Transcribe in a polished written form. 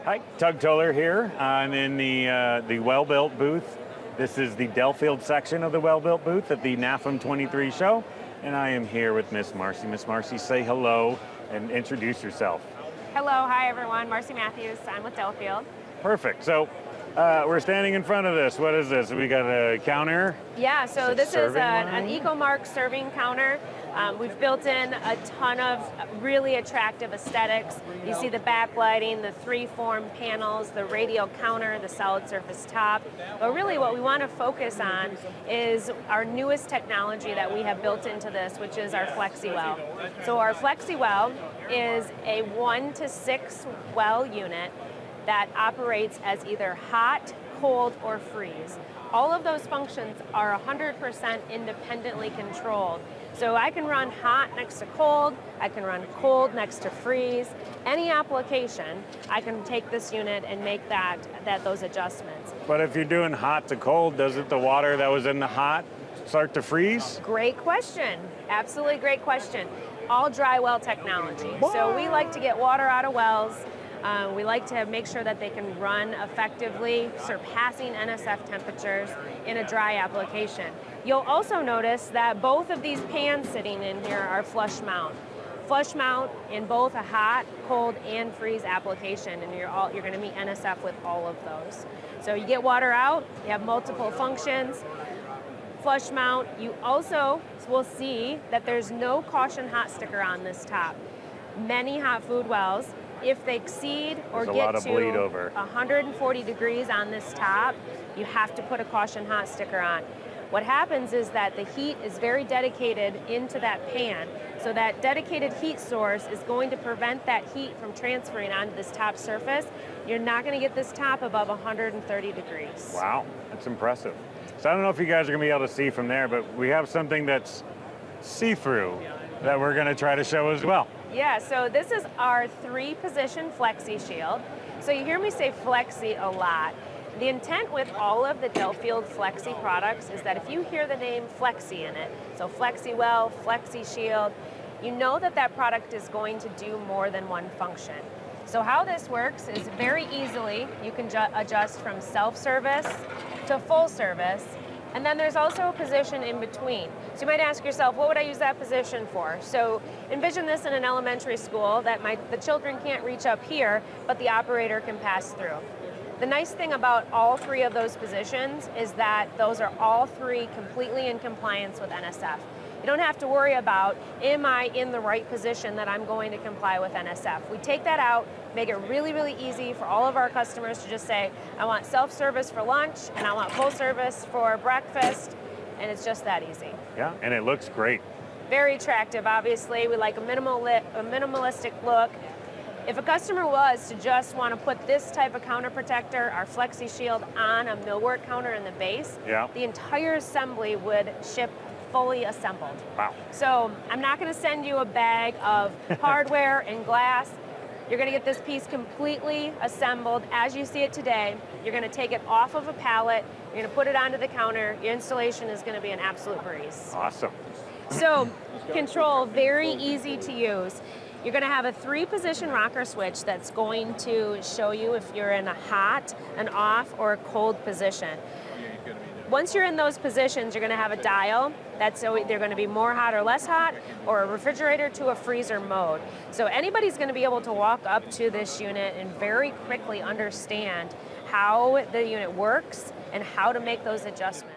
Hi, Tug Toler here. I'm in the well-built booth. This is the Delfield section of the well-built booth at the NAFEM 23 show, and I am here with Miss Marcy. Miss Marcy, say hello and introduce yourself. Hello, hi everyone. Marcy Mathews. I'm with Delfield. Perfect. So we're standing in front of this. What is this? We got a counter? Yeah, so this is an line? EcoMark serving counter. We've built in a ton of really attractive aesthetics. You see the backlighting, the three-form panels, the radial counter, the solid surface top. But really what we want to focus on is our newest technology that we have built into this, which is our FlexiWell. So our FlexiWell is a 1 to 6 well unit that operates as either hot, cold, or freeze. All of those functions are 100% independently controlled. So I can run hot next to cold, I can run cold next to freeze. Any application, I can take this unit and make those adjustments. But if you're doing hot to cold, doesn't the water that was in the hot start to freeze? Great question. Absolutely great question. All dry well technology. So we like to get water out of wells. We like to make sure that they can run effectively, surpassing NSF temperatures in a dry application. You'll also notice that both of these pans sitting in here are flush mount. Flush mount in both a hot, cold, and freeze application, and you're going to meet NSF with all of those. So you get water out, you have multiple functions. Flush mount, you also will see that there's no caution hot sticker on this top. Many hot food wells, if they exceed or get to 140 degrees on this top, you have to put a caution hot sticker on. What happens is that the heat is very dedicated into that pan, so that dedicated heat source is going to prevent that heat from transferring onto this top surface. You're not going to get this top above 130 degrees. Wow, that's impressive. So I don't know if you guys are going to be able to see from there, but we have something that's see-through that we're going to try to show as well. Yeah, so this is our 3-position FlexiShield. So you hear me say Flexi a lot. The intent with all of the Delfield Flexi products is that if you hear the name Flexi in it, so FlexiWell, FlexiShield, you know that that product is going to do more than one function. So how this works is very easily, you can adjust from self-service to full service. And then there's also a position in between. So you might ask yourself, what would I use that position for? So envision this in an elementary school that the children can't reach up here, but the operator can pass through. The nice thing about all 3 of those positions is that those are all 3 completely in compliance with NSF. You don't have to worry about, am I in the right position that I'm going to comply with NSF? We take that out, make it really, really easy for all of our customers to just say, I want self-service for lunch, and I want full service for breakfast, and it's just that easy. Yeah, and it looks great. Very attractive, obviously. We like a minimalistic look. If a customer was to just want to put this type of counter protector, our FlexiShield, on a millwork counter in the base, the entire assembly would ship fully assembled. Wow. So I'm not going to send you a bag of hardware and glass. You're going to get this piece completely assembled as you see it today. You're going to take it off of a pallet. You're going to put it onto the counter. Your installation is going to be an absolute breeze. Awesome. So control, very easy to use. You're going to have a 3-position rocker switch that's going to show you if you're in a hot, an off, or a cold position. Once you're in those positions, you're going to have a dial that's either going to be more hot or less hot, or a refrigerator to a freezer mode. So anybody's going to be able to walk up to this unit and very quickly understand how the unit works and how to make those adjustments.